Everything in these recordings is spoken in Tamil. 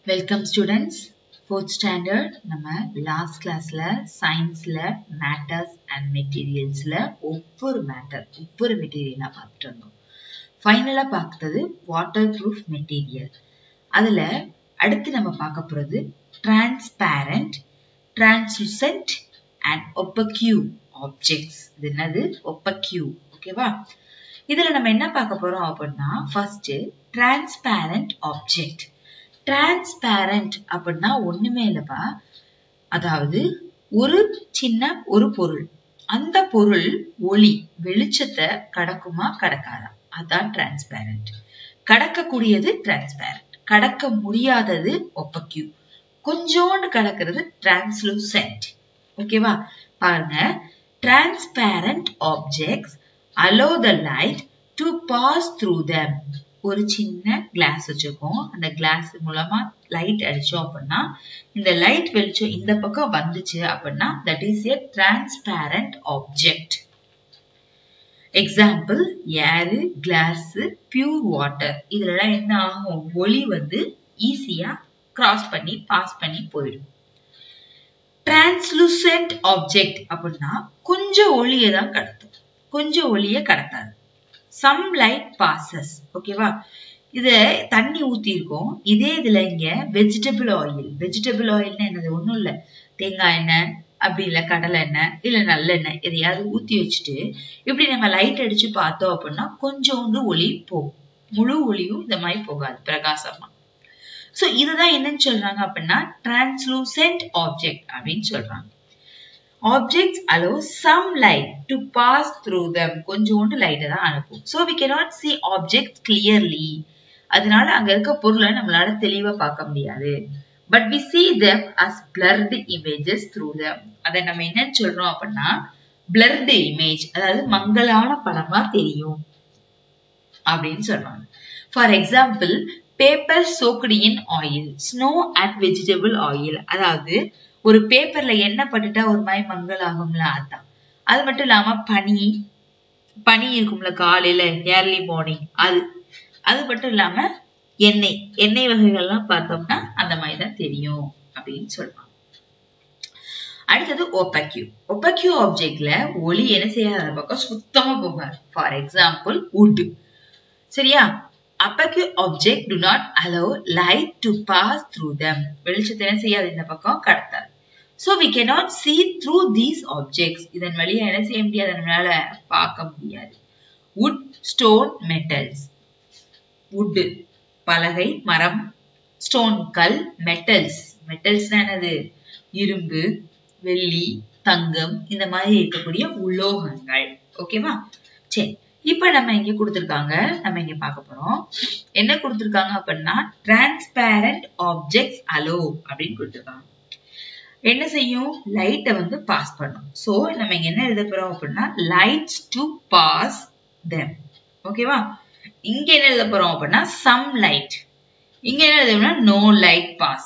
Welcome students. 4th standard நம்ம last classல scienceல matters and materialsல ஒவ்வொரு materialா பார்த்துட்டு இருந்தோம். ஃபைனலா பார்த்தது waterproof material. அதுல அடுத்து நம்ம பார்க்க போறது transparent, translucent and opaque objects. இது என்னது? opaque. ஓகேவா? இதுல நம்ம என்ன பார்க்க போறோம் அப்படின்னா first transparent object. Transparent அப்படின்னா ஒண்ணுமே இல்லப்பா, அதாவது ஒரு சின்ன ஒரு பொருள், அந்த பொருள் ஒளி வெளிச்சத்தை கடக்குமா கடக்காதா, அதான் transparent. கடக்கக்கூடியது transparent, கடக்க முடியாதது opaque, கொஞ்சோண்டு கடக்கிறது translucent. ஓகேவா? பாருங்க, transparent objects allow the light to pass through them. ஒரு சின்ன கிளாஸ் வச்சிருக்கோம், அந்த கிளாஸ் மூலமா லைட் அடிச்சோம் அப்படின்னா இந்த லைட் வெளிச்சம் இந்த பக்கம் வந்துச்சு அப்படின்னா that is a transparent object. Example air, glass, pure water. இதுல என்ன ஆகும்? ஒளி வந்து ஈஸியா கிராஸ் பண்ணி பாஸ் பண்ணி போயிடும். டிரான்ஸ்லூசன்ட் ஆப்ஜெக்ட் அப்படின்னா கொஞ்சம் ஒளியை தான் கடத்தும், கொஞ்சம் ஒளியை கடத்தாது. some light passes. ஓகேவா? இத தண்ணி ஊத்தி இருக்கோம், இதே இதுல இங்க வெஜிடபிள் ஆயில். வெஜிடபிள் ஆயில்னா என்னது? ஒண்ணும் இல்ல, தேங்காய் எண்ணெய் அப்படி இல்ல கடலை எண்ணெய் இல்ல நல்லெண்ணெய் எதையாவது ஊத்தி வச்சுட்டு இப்படி நம்ம லைட் அடிச்சு பார்த்தோம் அப்படின்னா கொஞ்சோண்டு ஒளி போகும், முழு ஒளியும் இந்த மாதிரி போகாது பிரகாசமா. சோ இதுதான் என்னன்னு சொல்றாங்க அப்படின்னா டிரான்ஸ்லூசன்ட் ஆப்ஜெக்ட் அப்படின்னு சொல்றாங்க. Objects allow some light to pass through them. கொஞ்சோண்டு லைட் தான் அனுப்பும். So we cannot see objects clearly. அதனால அங்க இருக்க பொருளை நம்மளால தெளிவா பார்க்க முடியாது. But we see them as blurred images through them. அதை நம்ம என்ன சொல்றோம் அப்படின்னா blurred image, அதாவது மங்கலான படமா தெரியும் அப்படின்னு சொல்றாங்க. For example, paper soaked in oil, snow and vegetable oil. அதாவது ஒரு பேப்பர்ல எண்ணெய் பட்டுட்டா ஒரு மாதிரி மங்கள் ஆகும்ல, அதான். அது மட்டும் இல்லாம பனி இருக்கும்ல காலையில ஏர்லி மார்னிங், அது மட்டும் இல்லாம எண்ணெய் வகைகள்லாம் பார்த்தோம்னா அந்த மாதிரிதான் தெரியும் அப்படின்னு சொல்றாங்க. அடுத்தது opaque. opaque ஆப்ஜெக்ட்ல ஒளி என்ன செய்யாத பக்கம் சுத்தமா போகாது. For example wood. சரியா? opaque object do not allow light to pass through them. வெளிச்சத்தை என்ன செய்யாது, இந்த பக்கம் கடத்தாது. So we cannot see through these objects. இதன் வழியா என்ன செய்ய முடியாது, நம்மளால பார்க்க முடியாது. Wood, stone, metals. Wood பலகை, மரம், stone கல், metals. metals என்னது? இரும்பு, வெள்ளி, தங்கம், இந்த மாதிரி இருக்கக்கூடிய உலோகங்கள். ஓகேவா? சரி, இப்ப நம்ம இங்க கொடுத்திருக்காங்க, நம்ம இங்க பார்க்க போறோம். என்ன கொடுத்திருக்காங்க அப்படின்னா transparent objects allow அப்படின்னு கொடுத்திருக்காங்க. என்ன செய்யும்? லைட்டை வந்து பாஸ் பண்ணும். சோ நம்ம இங்க என்ன எழுத போறோம் அப்படின்னா lights to pass them. ஓகேவா? இங்க என்ன எழுத போறோம் அப்படின்னா some light. இங்க என்ன எழுதணும்னா no light pass.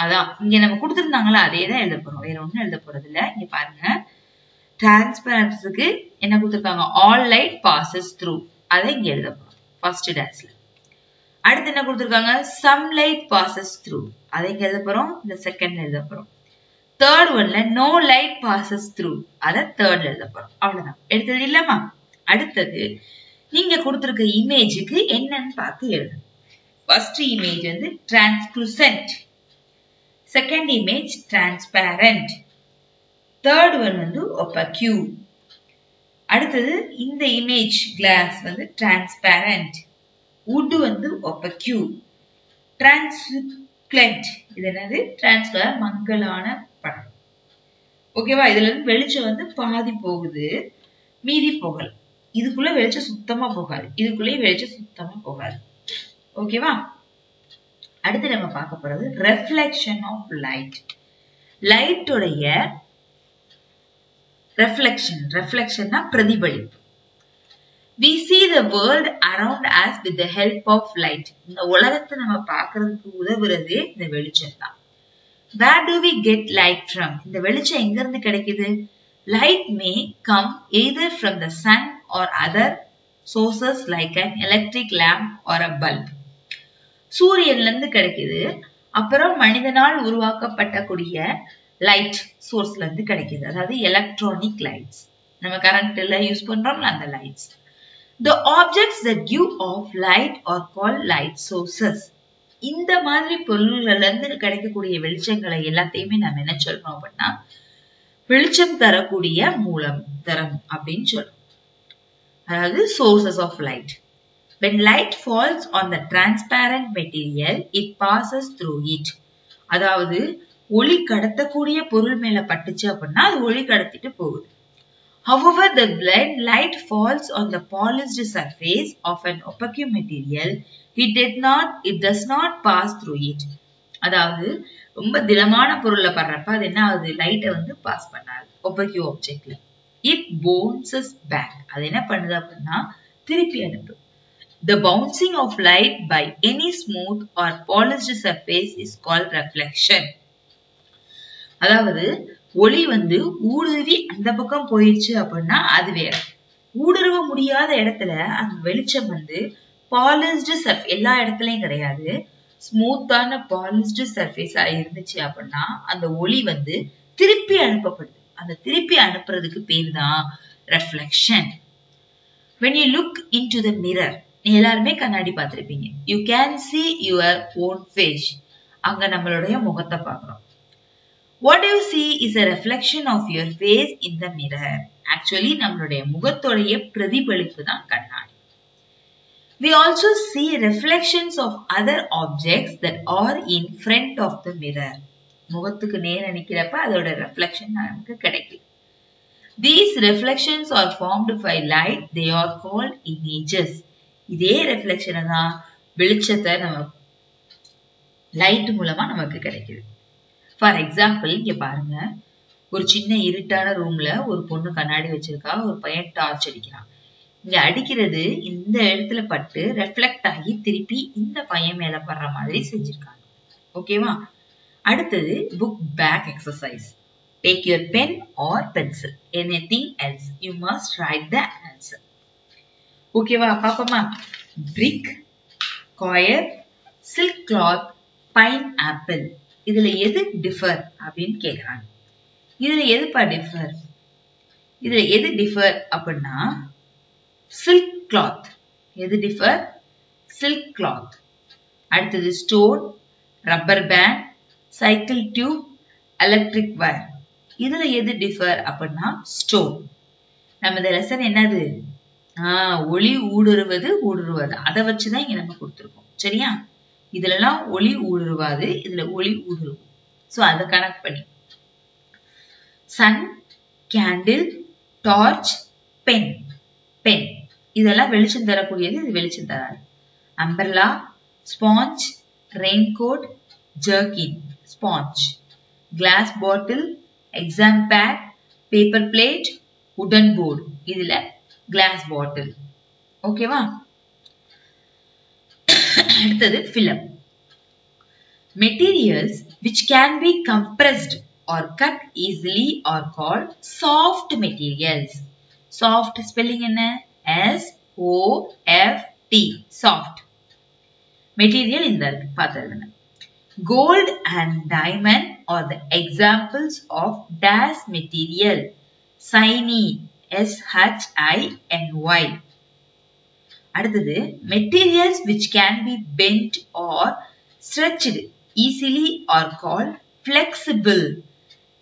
அதான் இங்க நம்ம கொடுத்திருந்தாங்களா அதே தான் எழுத போறோம், வேற ஒண்ணும் எழுத போறது இல்ல. இங்க பாருங்க, டிரான்ஸ்பரன்ஸுக்கு என்ன கொடுத்திருக்காங்க? all light passes through. அதை இங்க எழுத போறோம் ஃபர்ஸ்ட் டேஷ்ல. அடுத்து என்ன கொடுத்திருக்காங்க? some light passes through. அதை இங்க எழுத போறோம், இந்த செகண்ட்ல எழுத போறோம். தேர்ட் ஒன்ல no light passes through. அதை தேர்ட்ல எழுத போறோம். அவ்வளவுதான், எடுத்தது இல்லமா? அடுத்தது நீங்க கொடுத்திருக்க இமேஜுக்கு என்னன்னு பார்த்து எழுதுங்க. ஃபர்ஸ்ட் இமேஜ் வந்து translucent, second image transparent, third one வந்து opaque. அடுத்தது இந்த இமேஜ் கிளாஸ் வந்து transparent, wood வந்து opaque, translucent இது என்னது? டிரான்ஸ்பரண்ட் மங்கலான படம். ஓகேவா? இதுல இருந்து வெளிச்சம் வந்து பாதி போகுது, மீதி போகல. இதுக்குள்ள வெளிச்சம் சுத்தமா போகாது, இதுக்குள்ளேயே வெளிச்சம் சுத்தமா போகாது. ஓகேவா? அடுத்து நம்ம பார்க்க போறது reflection of light. லைட்டோடைய reflectionனா பிரதிபலிப்பு. We see the world around us with the help of light. இந்த உலகத்தை நம்ம பார்க்கிறதுக்கு உதவுறது இந்த வெளிச்சம் தான். Where do we get light from? இந்த வெளிச்சம் எங்க இருந்து கிடைக்குது? Light may come either from the sun or other sources like an electric lamp or a bulb. சூரியன்ல இருந்து கிடைக்குது, அப்புறம் மனிதனால் உருவாக்கப்பட்டக்கூடிய லைட் சோர்ஸ்ல இருந்து கிடைக்குது. அதாவது எலக்ட்ரானிக் லைட்ஸ். நம்ம கரண்ட்ல யூஸ் பண்றோம்ல அந்த lights. The objects that give off light are called light sources. இந்த மாதிரி பொருள்கள்ல இருந்து கிடைக்கக்கூடிய வெளிச்சங்களை எல்லாத்தையுமே நம்ம என்ன சொல்றோம் அப்படின்னா வெளிச்சம் தரக்கூடிய மூலதனம் அப்படின்னு சொல்றோம். அதாவது sources of light. When light falls on the transparent material, it passes through it. அதாவது ஒளி கடத்தக்கூடிய பொருள் மேல பட்டுச்சு அப்படின்னா அது ஒளி கடத்திட்டு போகுது. However, when light falls on the polished surface of an opaque material, it does not pass through it. அதாவது ரொம்ப திடமான பொருள்ல படுறப்ப அது என்ன ஆகுது? லைட்டை வந்து பாஸ் பண்ணாது opaque objectல. It bounces back. அது என்ன பண்ணுது அப்படின்னா திருப்பி அனுப்பு. The bouncing of light by any smooth or polished surface is called reflection. அதாவது ஒளி வந்து ஊடுருவி அந்த பக்கம் போயிடுச்சு அப்படின்னா அது வேற. ஊடுருவ முடியாத இடத்துல அந்த வெளிச்சம் வந்து பாலிஷ்டு சர்ஃபேஸ் எல்லா இடத்துலயும் கிடையாது. ஸ்மூத்தான பாலிஷ்டு சர்ஃபேஸா இருந்துச்சு அப்படின்னா அந்த ஒளி வந்து திருப்பி அனுப்பப்படுது. அந்த திருப்பி அனுப்புறதுக்கு பேர் தான் reflection. When you look into the mirror, நீ எல்லாருமே கண்ணாடி பார்த்திருப்பீங்க. You can see your own face. அங்க நம்மளுடைய முகத்தை பார்க்கிறோம். What you see is a reflection of your face in the mirror. Actually, நம்மளுடைய முகத்தோடைய பிரதிபலிப்பு தான் கண்ணாடி. We also see reflections of other objects that are in front of the mirror. முகத்துக்கு நேரா நிக்கிறப்ப அதோட reflection நமக்கு கிடைக்கும். These reflections are formed by light. They are called images. இதே reflection தான் வெளிச்சத்தை நம்ம லைட் மூலமா நமக்கு கிடைக்குது. For example, இங்க பாருங்க, ஒரு சின்ன இருட்டான ரூம்ல ஒரு பொண்ணு கண்ணாடி வச்சிருக்கா, ஒரு பையன் டார்ச் அடிக்கிறான். இங்க அடிக்கிறது இந்த இடத்துல பட்டு ரெஃப்ளெக்ட் ஆகி திருப்பி இந்த பையன் மேல படுற மாதிரி செஞ்சிருக்காங்க. ஓகேவா? அடுத்தது book back exercise. Take your pen or pencil. Anything else. You must write the answer. ஓகேவா? பாப்போமா? Brick, coir, silk cloth, pineapple. இதுல எது டிஃபர் அப்படின்னு கேக்குறாங்க. இதுல எதுப்பா டிஃபர்? இதுல எது டிஃபர் அப்படின்னா சில்க் கிளாத். எது டிஃபர்? Silk cloth. அடுத்தது stone, rubber band, cycle tube, electric wire. இதுல எது டிஃபர் அப்படின்னா ஸ்டோன். நம்ம இந்த லெசன் என்னது? ஒளி ஊடுருவது அதை வச்சுதான் இங்க நம்ம கொடுத்திருக்கோம். சரியா? இதுலலாம் ஒளி ஊடுருவாது, இதுல ஒளி ஊடுருவும். சோ அதை கனெக்ட் பண்ணி சன், கேண்டில், டார்ச், பென். இதெல்லாம் வெளிச்சம் தரக்கூடியது, இது வெளிச்சம் தராது. Umbrella, sponge, raincoat, jerkin. Sponge. Glass bottle, exam pad, paper plate, wooden board. இதுல கிளாஸ் பாட்டில். ஓகேவா? அடுத்தது film. Materials which can be compressed or cut easily are called soft materials. Soft spelling என்ன? S-O-F-T. Soft. Material இந்த இருக்கு பார்த்துருங்க. Gold and diamond are the examples of dash material. Shiny. S-H-I-N-Y. அடுத்தது materials which can be bent or stretched easily are called flexible.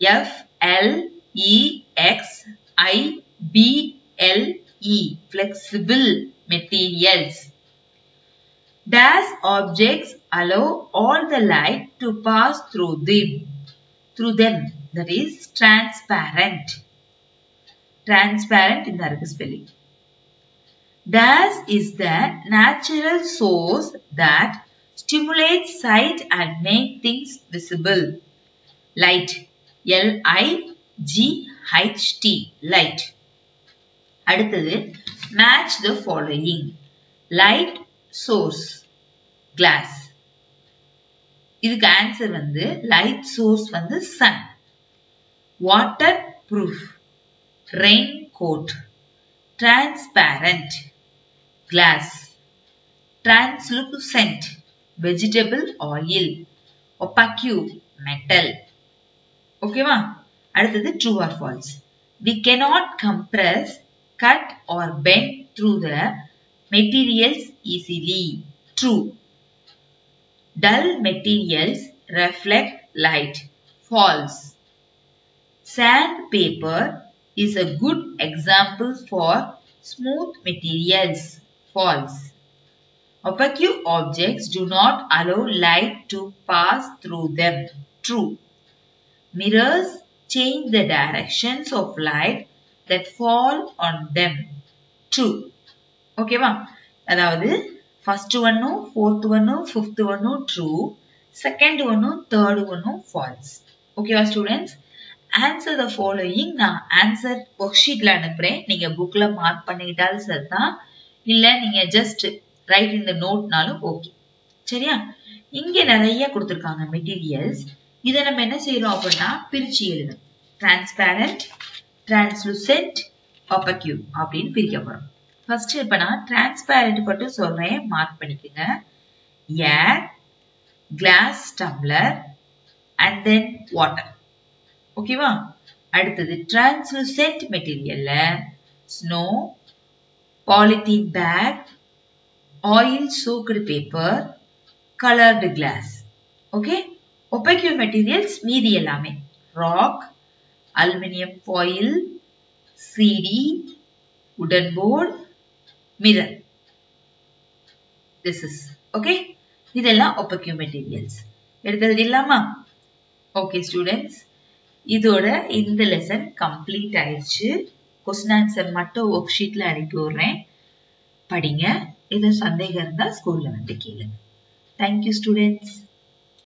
F-L-E-X-I-B-L-E. Flexible materials. Dash objects allow all the light to pass through them. That is transparent. Transparent in the spelling. Dash is the natural source that stimulates sight and make things visible. Light. L-I-G-H-T. Light. அடுத்தது match the following. Light source. Glass. இதுக்கு ஆன்சர் வந்து light source வந்து sun. Waterproof. Raincoat. Transparent. Glass. Translucent. Vegetable oil. Opaque, metal. ஓகேவா? அடுத்தது true or false. We cannot compress, cut or bend through the materials easily. True. Dull materials reflect light. False. Sandpaper is a good example for smooth materials. False. Opaque objects do not allow light to pass through them. True. Mirrors change the directions of light that fall on them. True. Okay va? அதாவது first one, fourth one, fifth one true, second one, third one false. Okay va students? Answer the following. நான் answer worksheetல அனுப்புறேன். நீங்க bookல mark பண்ணிட்டாலும் சரிதான். இல்ல நீங்க just write in the noteனாலும் okay. சரியா? இங்க நிறைய கொடுத்திருக்காங்க materials. இதை நம்ம என்ன செய்யறோம் அப்படின்னா பிரிச்சு எழுதணும். transparent, translucent, opaque அப்படின்னு பிரிக்க போறோம். ஃபர்ஸ்ட் இப்ப நான் transparent மட்டும் சொல்றேன், மார்க் பண்ணிக்கங்க. air, glass tumbler and then water. ஓகேவா? அடுத்தது translucent மெட்டீரியல்ல snow, polythene bag, oil soaked paper, colored glass. Okay? Opaque materials மீதி எல்லாமே rock, aluminum foil, CD, wooden board, mirror. This is okay. இதெல்லாம் opaque materials. எடுத்தது இல்லாமா? Okay students. இதோட இந்த lesson complete ஆயிடுச்சு. Question answer மட்டும் worksheetல அனுப்பி விடுறேன். படிங்க. இது சந்தேகம் இருந்தா ஸ்கூல்ல வந்து கேளுங்க. Thank you students.